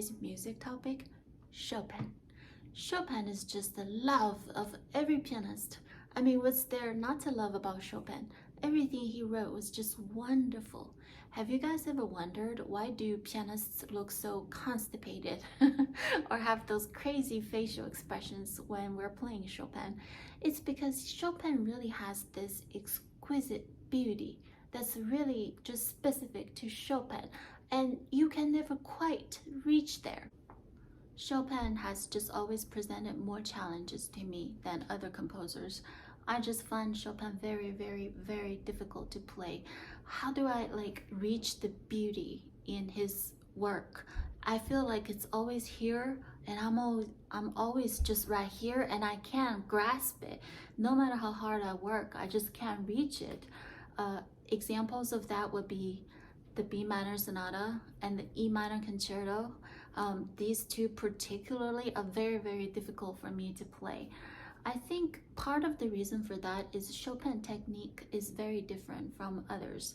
today's music topic, Chopin. Chopin is just the love of every pianist. I mean, what's there not to love about Chopin? Everything he wrote was just wonderful. Have you guys ever wondered why do pianists look so constipated or have those crazy facial expressions when we're playing Chopin? It's because Chopin really has this exquisite beauty that's really just specific to Chopin, and you can never quite reach there. Chopin has just always presented more challenges to me than other composers. I just find Chopin very, very, very difficult to play. How do I reach the beauty in his work? I feel like it's always here and I'm always just right here and I can't grasp it. No matter how hard I work, I just can't reach it. Examples of that would be the B minor sonata and the E minor concerto. These two particularly are very, very difficult for me to play. I think part of the reason for that is Chopin technique is very different from others.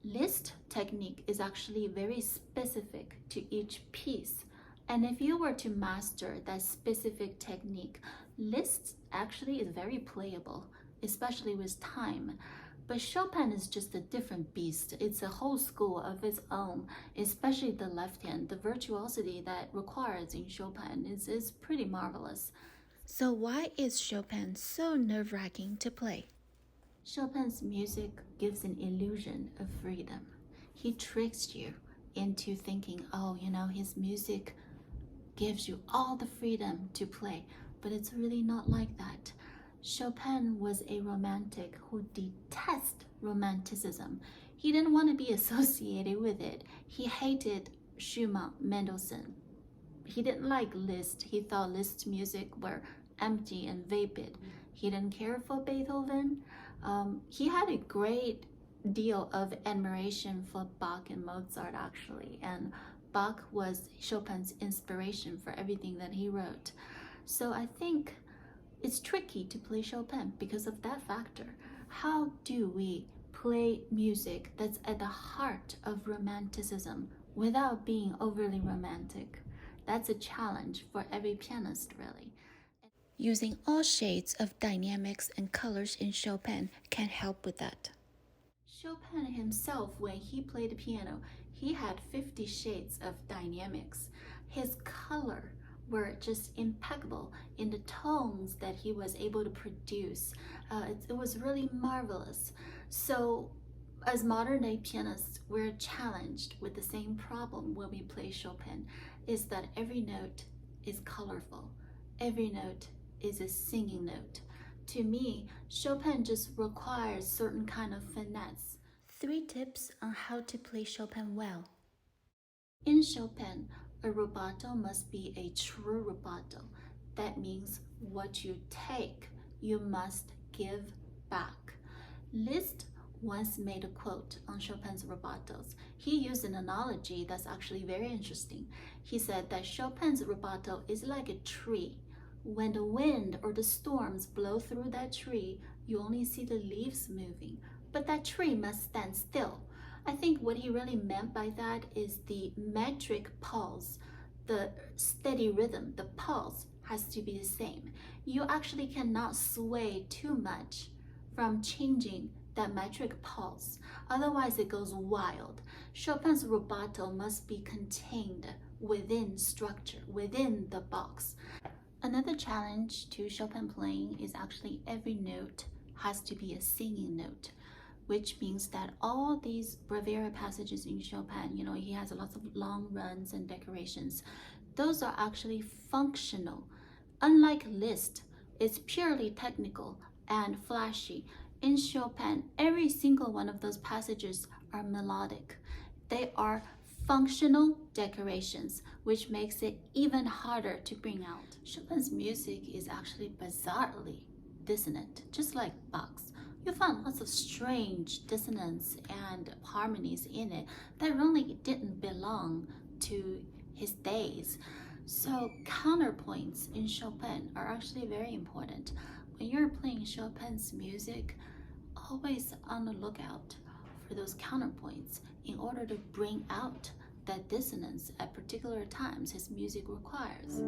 Liszt technique is actually very specific to each piece. And if you were to master that specific technique, Liszt actually is very playable, especially with time. But Chopin is just a different beast. It's a whole school of its own, especially the left hand. The virtuosity that requires in Chopin is pretty marvelous. So why is Chopin so nerve-wracking to play? Chopin's music gives an illusion of freedom. He tricks you into thinking, oh, his music gives you all the freedom to play, but it's really not like that. Chopin was a romantic who detests romanticism. He didn't want to be associated with it. He hated Schumann, Mendelssohn. He didn't like Liszt. He thought Liszt's music were empty and vapid. He didn't care for Beethoven. He had a great deal of admiration for Bach and Mozart, actually, and Bach was Chopin's inspiration for everything that he wrote. So I think it's tricky to play Chopin because of that factor. How do we play music that's at the heart of romanticism without being overly romantic? That's a challenge for every pianist, really. Using all shades of dynamics and colors in Chopin can help with that. Chopin himself, when he played the piano, he had 50 shades of dynamics. His color were just impeccable in the tones that he was able to produce. It was really marvelous. So as modern day pianists, we're challenged with the same problem when we play Chopin, is that every note is colorful. Every note is a singing note. To me, Chopin just requires certain kind of finesse. 3 tips on how to play Chopin well. In Chopin, a rubato must be a true rubato. That means what you take, you must give back. Liszt once made a quote on Chopin's rubatos. He used an analogy that's actually very interesting. He said that Chopin's rubato is like a tree. When the wind or the storms blow through that tree, you only see the leaves moving, but that tree must stand still. I think what he really meant by that is the metric pulse, the steady rhythm, the pulse has to be the same. You actually cannot sway too much from changing that metric pulse, otherwise it goes wild. Chopin's rubato must be contained within structure, within the box. Another challenge to Chopin playing is actually every note has to be a singing note, which means that all these bravura passages in Chopin, he has lots of long runs and decorations. Those are actually functional. Unlike Liszt, it's purely technical and flashy. In Chopin, every single one of those passages are melodic. They are functional decorations, which makes it even harder to bring out. Chopin's music is actually bizarrely dissonant, just like Bach's. You find lots of strange dissonance and harmonies in it that really didn't belong to his days. So counterpoints in Chopin are actually very important. When you're playing Chopin's music, always on the lookout for those counterpoints in order to bring out that dissonance at particular times his music requires.